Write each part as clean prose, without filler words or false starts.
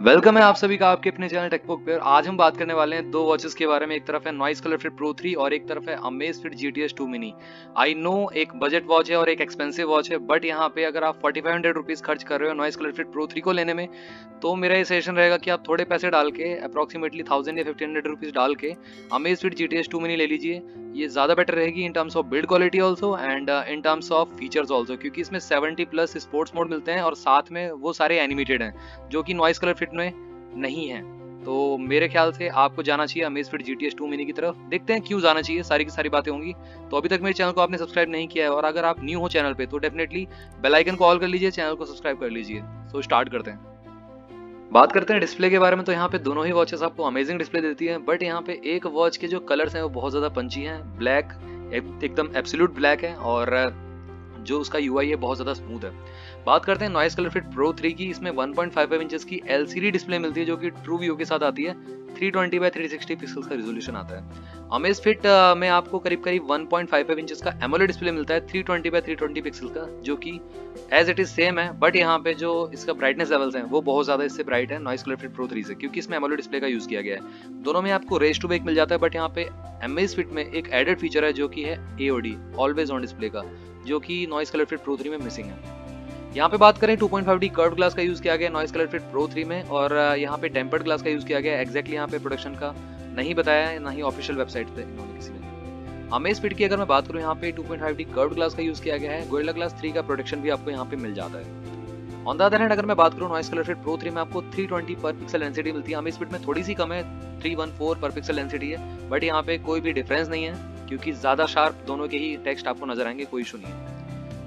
Welcome है आप सभी का आपके अपने चैनल टेकबुक पे। और आज हम बात करने वाले हैं दो वॉचेस के बारे में। एक तरफ है नॉइस कलर फिट प्रो 3 और एक तरफ है Amazfit GTS 2 mini. I know एक बजट वॉच है और एक एक्सपेंसिव वॉच है, बट यहाँ पे अगर आप 4500 रुपीज खर्च कर रहे हो नॉइस कलर फिट प्रो 3 को लेने में, तो मेरा ये सजेशन रहेगा कि आप थोड़े पैसे डाल के अप्रोक्सीमेटली 1000 या 1500 रुपीज डाल के अमेज़फिट GTS 2 मिनी ले लीजिए। ये ज़्यादा बेटर रहेगी in terms of build quality also and in terms of features also, क्योंकि इसमें 70+ स्पोर्ट्स मोड मिलते हैं और साथ में वो सारे एनिमेटेड हैं जो कि नॉइस कलर फिट में नहीं है। तो मेरे ख्याल से आपको जाना चाहिए अमेज़फिट GTS 2 मिनी की तरफ। देखते हैं क्यों जाना चाहिए, सारी की सारी बातें होंगी। तो अभी तक मेरे चैनल को आपने सब्सक्राइब नहीं किया है और अगर आप न्यू हो चैनल पे तो डेफिनेटली बेल आइकन को ऑल कर लीजिए, चैनल को सब्सक्राइब कर लीजिए। तो स्टार्ट करते हैं। बात करते हैं डिस्प्ले के बारे में, तो यहाँ पे दोनों ही वॉचेस आपको अमेजिंग डिस्प्ले देती हैं, बट यहाँ पे एक वॉच के जो कलर्स हैं वो बहुत ज़्यादा पंची हैं। ब्लैक एकदम एब्सोल्यूट ब्लैक है और जो उसका UI है बहुत ज़्यादा स्मूथ है। बात करते हैं नॉइस कलर फिट प्रो 3 की। इसमें 1.55 इंचेस की LCD डिस्प्ले मिलती है जो कि ट्रू व्यू के साथ आती है। 320x360 पिक्सल्स का रिजोल्यूशन आता है। अमेज़फिट में आपको करीब 1.55 इंचेस का एमोलेड डिस्प्ले मिलता है 320x320 पिक्सल का, जो कि एज इट इज सेम है, बट यहाँ पे जो इसका ब्राइटनेस लेवल्स हैं वो बहुत ज़्यादा इससे ब्राइट है नॉइस कलर फिट प्रो 3 से, क्योंकि इसमें एमोलेड डिस्प्ले का यूज़ किया गया है। दोनों में आपको रेज टू बेक मिल जाता है, बट यहाँ पे अमेज़फिट में एक एडेड फीचर है जो कि है AOD ऑलवेज ऑन डिस्प्ले का, जो कि नॉइस कलर फिट प्रो 3 में मिसिंग है। यहाँ पे बात करें 2.5D कर्व्ड ग्लास का यूज किया गया नॉइस कलर फिट प्रो 3 में, और यहाँ पे टेम्पर्ड ग्लास का यूज किया गया है। एग्जैक्टली यहाँ पे प्रोडक्शन का नहीं बताया है, ना ही ऑफिशियल वेबसाइट पे इन्होंने किसी ने। अमेज़फिट की अगर मैं बात करूँ, यहाँ पे 2.5D कर्व्ड ग्लास का यूज किया गया है। गोरिल्ला ग्लास 3 का प्रोटेक्शन भी आपको यहाँ पे मिल जाता है। ऑन द अदर हैंड अगर मैं बात करूँ नॉइस कलर फिट प्रो 3 में आपको 320 पर पिक्सल एनसीडी मिलती है। अमेज़फिट में थोड़ी सी कम है, 314 पर पिक्सल एनसीडी है, बट यहाँ पे कोई भी डिफरेंस नहीं है क्योंकि ज्यादा शार्प दोनों के ही टेक्स्ट आपको नजर आएंगे, कोई इशू नहीं है।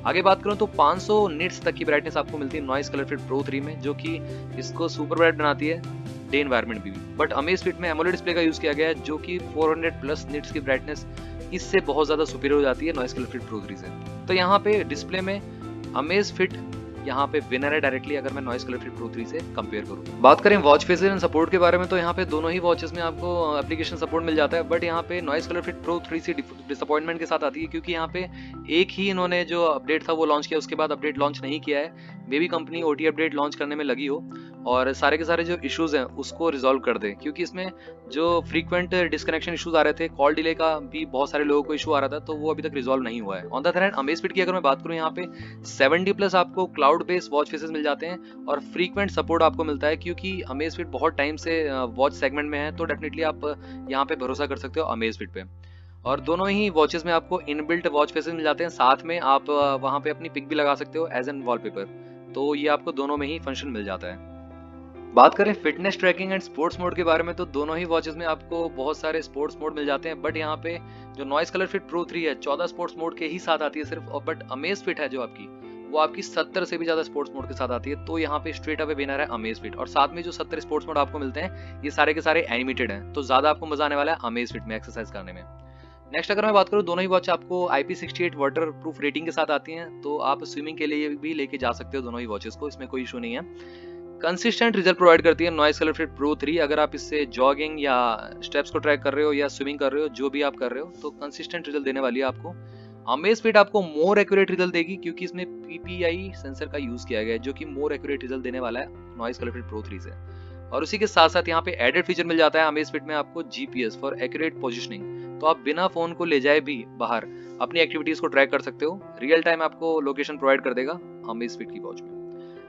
आगे बात करूं तो 500 निट्स तक की ब्राइटनेस आपको मिलती है नॉइस कलर फिट प्रो 3 में, जो कि इसको सुपर ब्राइट बनाती है डे एनवायरनमेंट भी। बट अमेज़फिट में एमोलेड डिस्प्ले का यूज किया गया है जो कि 400+ निट्स की ब्राइटनेस इससे बहुत ज्यादा सुपीरियर हो जाती है नॉइस कलर फिट प्रो 3 से। तो यहाँ पे डिस्प्ले में अमेज़फिट यहाँ पे विनर है डायरेक्टली, अगर मैं नॉइस कलर फिट प्रो 3 से कंपेयर करूँ। बात करें वॉच फेसेस एंड सपोर्ट के बारे में, तो यहाँ पे दोनों ही वॉचेस में आपको एप्लीकेशन सपोर्ट मिल जाता है, बट यहाँ पे नॉइस कलर फिट प्रो 3 से डिसअपॉइंटमेंट के साथ आती है, क्योंकि यहाँ पे एक ही इन्होंने जो अपडेट था वो लॉन्च किया, उसके बाद अपडेट लॉन्च नहीं किया है। May be company OT update launch करने में लगी हो और सारे के सारे जो इश्यूज हैं उसको रिजॉल्व कर दे, क्योंकि इसमें जो फ्रीक्वेंट डिस्कनेक्शन इश्यूज आ रहे थे, कॉल डिले का भी बहुत सारे लोगों को इशू आ रहा था, तो वो अभी तक रिजॉल्व नहीं हुआ है। On the other hand Amazfit की अगर मैं बात करूँ, यहाँ पे 70+ आपको क्लाउड बेस्ड वॉच फेसेस मिल जाते हैं और फ्रीक्वेंट सपोर्ट आपको मिलता है, क्योंकि अमेज़फिट बहुत टाइम से वॉच सेगमेंट में है, तो डेफिनेटली आप यहाँ पे भरोसा कर सकते हो अमेज़फिट पे। और दोनों ही वॉचेस में आपको इनबिल्ट वॉच फेसेस मिल जाते हैं, साथ में आप वहाँ पे अपनी पिक भी लगा सकते हो एज एन वॉलपेपर, तो ये आपको दोनों में ही फंक्शन मिल जाता है। बात करें fitness tracking and sports mode के बारे में, तो दोनों ही वॉचेस में आपको बहुत सारे स्पोर्ट्स मोड मिल जाते हैं, बट यहाँ पे जो नॉइस कलर फिट प्रो 3 है 14 स्पोर्ट्स मोड के ही साथ आती है सिर्फ, और बट अमेज़फिट है जो आपकी, वो आपकी 70 से भी ज्यादा स्पोर्ट्स मोड के साथ आती है। तो यहाँ पे स्ट्रेट अवे विनर है अमेज़फिट, और साथ में जो 70 स्पोर्ट्स मोड आपको मिलते हैं ये सारे के सारे एनिमेटेड हैं, तो ज्यादा आपको मजा आने वाला है अमेज़फिट में एक्सरसाइज करने में। नेक्स्ट अगर मैं बात करूँ, दोनों ही वॉच आपको IP68 वाटर प्रूफ रेटिंग के साथ आती हैं, तो आप स्विमिंग के लिए भी लेके जा सकते हो दोनों ही वॉचेस को, इसमें कोई इशू नहीं है। कंसिस्टेंट रिजल्ट प्रोवाइड करती है नॉइस कलर फिट प्रो 3। अगर आप इससे जॉगिंग या स्टेप्स को ट्रैक कर रहे हो या स्विमिंग कर रहे हो, जो भी आप कर रहे हो, तो कंसिस्टेंट रिजल्ट देने वाली है आपको। अमेज़फिट आपको मोर एक्यूरेट रिजल्ट देगी, क्योंकि इसमें PPI सेंसर का यूज किया गया है जो कि मोर एक्यूरेट रिजल्ट देने वाला है नॉइस कलर फिट प्रो 3 से। और उसी के साथ साथ यहाँ पे एडेड फीचर मिल जाता है अमेज़फिट में आपको GPS फॉर एक्यूरेट पोजिशनिंग, तो आप बिना फोन को ले जाए भी बाहर अपनी एक्टिविटीज को ट्रैक कर सकते हो। रियल टाइम आपको लोकेशन प्रोवाइड कर देगा अमेज़फिट की वॉच में।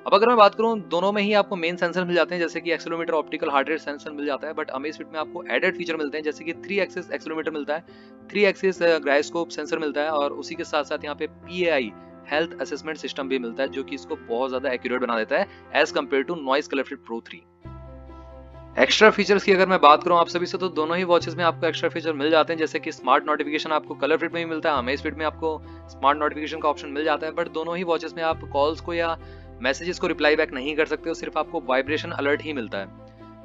अब अगर मैं बात करूं, दोनों में ही आपको मेन सेंसर मिल जाते हैं, जैसे कि accelerometer, optical heart rate sensor मिल जाता है, बट अमेज़फिट में आपको एडेड फीचर मिलते हैं, जैसे कि 3 एक्सिस एक्सेलेरोमीटर मिलता है, 3 एक्सिस गायरोस्कोप सेंसर मिलता है, और उसी के साथ साथ यहाँ पे PAI हेल्थ असेसमेंट सिस्टम भी मिलता है, जो कि इसको बहुत ज्यादा एक्यूरेट बना देता है as compare to Noise Color Fit Pro 3। Extra features की अगर मैं बात करूं आप सभी से, तो दोनों ही वॉचेस में आपको एक्स्ट्रा फीचर मिल जाते हैं, जैसे कि स्मार्ट नोटिफिकेशन आपको कलर फिट में भी मिलता है, अमेज़फिट में आपको स्मार्ट नोटिफिकेशन का ऑप्शन मिल जाता है, बट दोनों ही वॉचेस में आप कॉल्स को या मैसेजेस को रिप्लाई बैक नहीं कर सकते हो, सिर्फ आपको वाइब्रेशन अलर्ट ही मिलता है।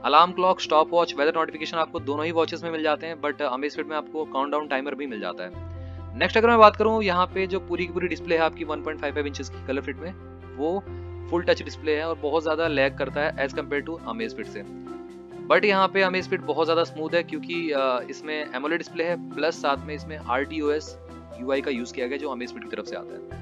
Alarm clock, stopwatch, weather notification आपको दोनों ही वॉचेस में मिल जाते हैं, बट अमेज़फिट में आपको काउंटडाउन टाइमर भी मिल जाता है। नेक्स्ट अगर मैं बात करूं, यहाँ पे जो पूरी की पूरी डिस्प्ले है आपकी 1.55 इंचेस की कलर फिट में, वो फुल टच डिस्प्ले है और बहुत ज्यादा लैग करता है एज कम्पेयर टू अमेज़फिट से। बट यहाँ पे अमेज़फिट बहुत ज़्यादा स्मूथ है, क्योंकि इसमें एमोलेड डिस्प्ले है, प्लस साथ में इसमें RTOS UI का यूज़ किया गया जो अमेज़फिट की तरफ से आता है।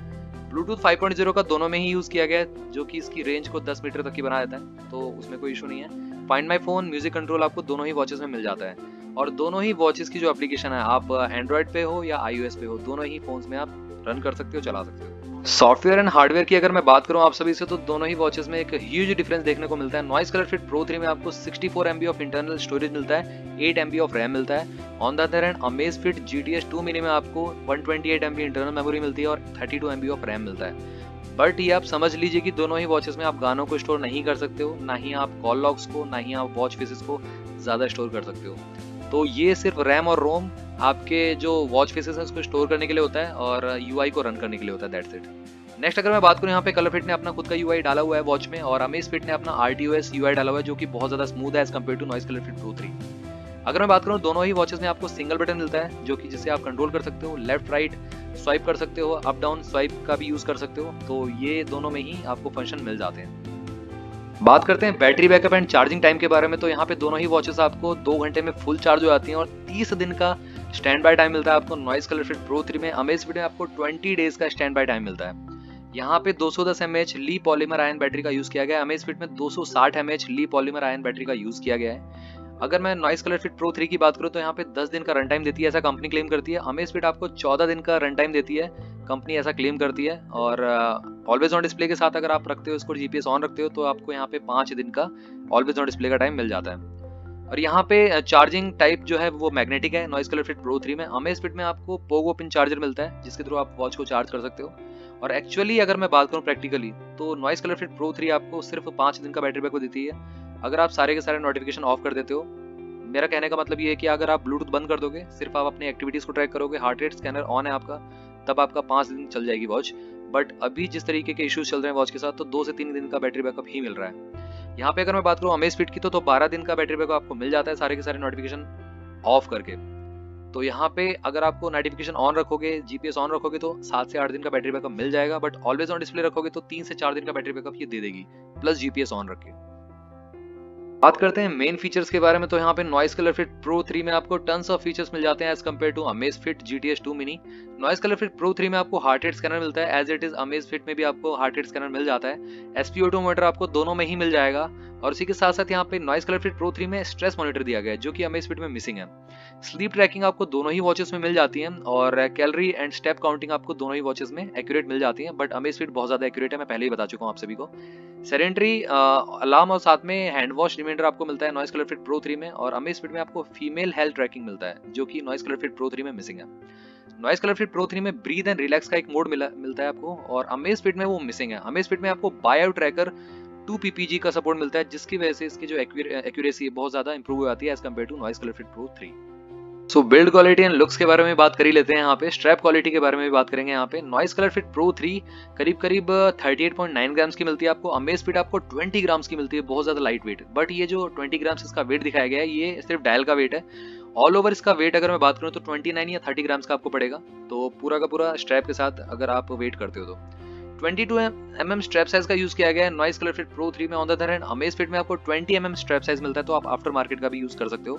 ब्लूटूथ 5.0 का दोनों में ही यूज किया गया है, जो कि इसकी रेंज को 10 मीटर तक की बना देता है, तो उसमें कोई इशू नहीं है। Find my phone, music control आपको दोनों ही वॉचेस में मिल जाता है, और दोनों ही वॉचेस की जो एप्लीकेशन है, आप एंड्रॉइड पे हो या iOS पे हो, दोनों ही फोन्स में आप रन कर सकते हो, चला सकते हो। सॉफ्टवेयर एंड हार्डवेयर की अगर मैं बात करूं आप सभी से, तो दोनों ही वॉचेस में एक ह्यूज डिफरेंस देखने को मिलता है। नॉइस कलर फिट प्रो 3 में आपको 64 MB ऑफ इंटरनल स्टोरेज मिलता है, 8 MB ऑफ रैम मिलता है। On the other hand Amazfit GTS 2 mini में आपको 128 MB इंटरनल मेमोरी मिलती है और 32 MB ऑफ रैम मिलता है। बट ये आप समझ लीजिए कि दोनों ही वॉचेस में आप गानों को स्टोर नहीं कर सकते हो, ना ही आप कॉल लॉग्स को, ना ही आप वॉच फेसेस को ज्यादा स्टोर कर सकते हो। तो ये सिर्फ रैम और रोम आपके जो वॉच फेसेस है उसको स्टोर करने के लिए होता है और UI को रन करने के लिए होता है, दैट्स इट। नेक्स्ट अगर मैं बात करूं, यहाँ पे कलर फिट ने अपना खुद का UI डाला हुआ है वॉच में, और अमेज़फिट ने अपना RTOS UI डाला हुआ है, जो कि बहुत ज्यादा स्मूथ है as compare to Noise Color Fit Pro 3। अगर मैं बात करूं, दोनों ही वॉचेस में आपको सिंगल बटन मिलता है, जो कि जिससे आप कंट्रोल कर सकते हो, लेफ्ट राइट स्वाइप कर सकते हो, अप डाउन स्वाइप का भी यूज कर सकते हो, तो ये दोनों में ही आपको फंक्शन मिल जाते हैं। बात करते हैं battery backup and charging time के बारे में, तो यहाँ पे दोनों ही वॉचेस आपको 2 घंटे में फुल चार्ज हो जाती हैं और 30 दिन का स्टैंड बाय टाइम मिलता है आपको नॉइस कलर फिट प्रो 3 में। अमेज़फिट में आपको 20 डेज का स्टैंड बाय टाइम मिलता है। यहाँ पे 210 mAh ली पॉलीमर आयन बैटरी का यूज किया गया है, अमेज़फिट में 260 mAh ली पॉलीमर आयन बैटरी का यूज किया गया है। अगर मैं नॉइस कलर फिट प्रो 3 की बात करूँ, तो यहाँ पे 10 दिन का रन टाइम देती है, ऐसा कंपनी क्लेम करती है। अमेज़फिट आपको 14 दिन का रन टाइम देती है, कंपनी ऐसा क्लेम करती है। और ऑलवेज ऑन डिस्प्ले के साथ अगर आप रखते हो इसको, GPS ऑन रखते हो, तो आपको यहाँ पे 5 दिन का ऑलवेज ऑन डिस्प्ले का टाइम मिल जाता है। और यहाँ पे चार्जिंग टाइप जो है वो मैग्नेटिक है नॉइस कलर फिट प्रो 3 में। अमेज़फिट में आपको पोगो पिन चार्जर मिलता है, जिसके थ्रू आप वॉच को चार्ज कर सकते हो। और एक्चुअली अगर मैं बात करूँ प्रैक्टिकली, तो नॉइस कलर फिट प्रो 3 आपको सिर्फ 5 दिन का बैटरी बैकअप देती है, अगर आप सारे के सारे नोटिफिकेशन ऑफ कर देते हो। मेरा कहने का मतलब ये है कि अगर आप ब्लूटूथ बंद कर दोगे, सिर्फ आप अपनी एक्टिविटीज को ट्रैक करोगे, हार्ट रेट स्कैनर ऑन है आपका, तब आपका 5 दिन चल जाएगी वॉच। बट अभी जिस तरीके के इश्यूज चल रहे हैं वॉच के साथ, तो 2 से 3 दिन का बैटरी बैकअप ही मिल रहा है। यहाँ पे अगर मैं बात करूँ अमेज़फिट की, तो 12 दिन का बैटरी बैकअप आपको मिल जाता है सारे के सारे नोटिफिकेशन ऑफ करके। तो यहाँ पे अगर आपको नोटिफिकेशन ऑन रखोगे, GPS ऑन रखोगे, तो 7 से 8 दिन का बैटरी बैकअप मिल जाएगा। बट ऑलवेज ऑन डिस्प्ले रखोगे तो 3 से 4 दिन का बैटरी बैकअप ये दे देगी, प्लस GPS ऑन रख के। बात करते हैं मेन फीचर्स के बारे में, तो यहाँ पे नॉइस कलर फिट प्रो 3 में आपको टन्स ऑफ फीचर्स मिल जाते हैं as compare to Amazfit GTS 2 मिनी। नॉइस कलर फिट प्रो 3 में आपको हार्ट रेट स्कैनर मिलता है, एज इट इज अमेज़फिट में भी आपको हार्ट रेट स्कैनर मिल जाता है। SpO2 मीटर आपको दोनों में ही मिल जाएगा। और इसी के साथ साथ यहाँ पे नॉइस कलर फिट प्रो 3 में स्ट्रेस मॉनिटर दिया गया है, जो कि अमेज़फिट में मिसिंग है। स्लीप ट्रैकिंग आपको दोनों ही वॉचेस में मिल जाती है, और कैलोरी एंड स्टेप काउंटिंग आपको दोनों ही वॉचेस में एक्यूरेट मिल जाती है। बट अमेज़फिट बहुत ज्यादा एक्यूरेट है, मैं पहले ही बता चुका हूँ आप सभी को। सेडेंटरी अलार्म और साथ में हैंड वॉश रिमाइंडर आपको मिलता है नॉइस कलर फिट प्रो 3 में, और अमेज़फिट में आपको फीमेल हेल्थ ट्रैकिंग मिलता है, जो कि नॉइस कलर फिट प्रो 3 में मिसिंग है। नॉइस कलर फिट प्रो 3 में ब्रीथ एंड रिलैक्स का एक मोड मिलता है आपको, और अमेज़फिट में वो मिसिंग है। अमेज़फिट में आपको बायो ट्रैकर 2 PPG का सपोर्ट मिलता है, जिसकी वजह से इसकी जो एक्यूरेसी है बहुत ज्यादा इंप्रूव हो जाती है as compare to Noise Color Fit Pro 3। So build quality and looks के बारे में बात कर ही लेते हैं। यहाँ पे स्ट्रैप क्वालिटी के बारे में भी बात करेंगे। यहाँ पे नॉइस कलर फिट प्रो 3 करीब 38.9 ग्राम्स की मिलती है आपको, अमेज़फिट आपको 20 ग्राम्स की मिलती है, बहुत ज्यादा लाइट वेट। बट ये जो 20 ग्राम्स इसका वेट दिखाया गया है, ये सिर्फ डायल का वेट है। ऑल ओवर इसका वेट अगर मैं बात करूँ तो 29 या 30 ग्राम्स का आपको पड़ेगा, तो पूरा का पूरा स्ट्रैप के साथ अगर आप वेट करते हो तो 22 mm स्ट्रैप साइज का यूज किया गया है नॉइस कलर फिट प्रो 3 में। On the other hand Amazfit में आपको 20 mm स्ट्रैप साइज मिलता है, तो आप आफ्टर मार्केट का भी यूज कर सकते हो।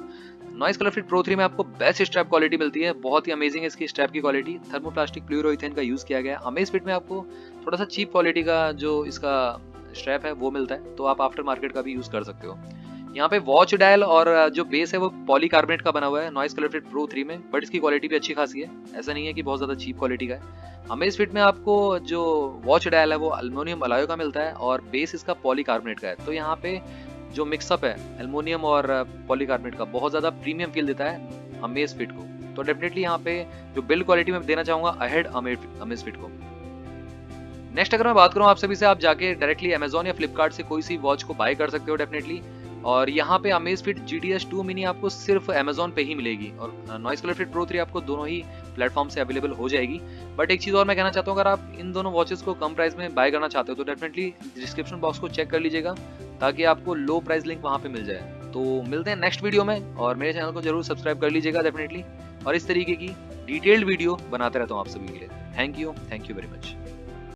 नॉइस कलर फिट प्रो 3 में आपको बेस्ट स्ट्रैप क्वालिटी मिलती है, बहुत ही अमेजिंग है इसकी स्ट्रैप की क्वालिटी। थर्मोप्लास्टिक फ्लूरोइथेन का यूज किया गया है। अमेज़फिट में आपको थोड़ा सा चीप क्वालिटी का जो इसका स्ट्रैप है वो मिलता है, तो आप आफ्टर मार्केट का भी यूज कर सकते हो। यहाँ पे वॉच डायल और जो बेस है वो पॉलीकार्बोनेट का बना हुआ है नॉइस कलर फिट प्रो 3 में, बट इसकी क्वालिटी भी अच्छी खासी है, ऐसा नहीं है कि बहुत ज्यादा चीप क्वालिटी का है। अमेज़फिट में आपको जो वॉच डायल है वो एल्युमिनियम अलॉय का मिलता है, और बेस इसका पॉलीकार्बोनेट का है। तो यहाँ पे जो मिक्सअप है एल्युमिनियम और पॉलीकार्बोनेट का, बहुत ज्यादा प्रीमियम फील देता है अमेज़फिट को। तो डेफिनेटली यहाँ पे जो बिल्ड क्वालिटी में देना चाहूंगा अहेड अमेज़फिट को। नेक्स्ट अगर मैं बात करूँ आप सभी से, आप जाके डायरेक्टली अमेजॉन या फ्लिपकार्ट से कोई सी वॉच को बाय कर सकते हो डेफिनेटली। और यहाँ पे अमेज़फिट GTS 2 मिनी आपको सिर्फ अमेजॉन पे ही मिलेगी, और नॉइस कलर फिट प्रो 3 आपको दोनों ही प्लेटफॉर्म से अवेलेबल हो जाएगी। बट एक चीज और मैं कहना चाहता हूँ, अगर आप इन दोनों वॉचेस को कम प्राइस में बाय करना चाहते हो तो डेफिनेटली डिस्क्रिप्शन बॉक्स को चेक कर लीजिएगा, ताकि आपको लो प्राइस लिंक वहाँ पे मिल जाए। तो मिलते हैं नेक्स्ट वीडियो में, और मेरे चैनल को जरूर सब्सक्राइब कर लीजिएगा डेफिनेटली, और इस तरीके की डिटेल्ड वीडियो बनाते रहता हूँ आप सभी के लिए। Thank you very much.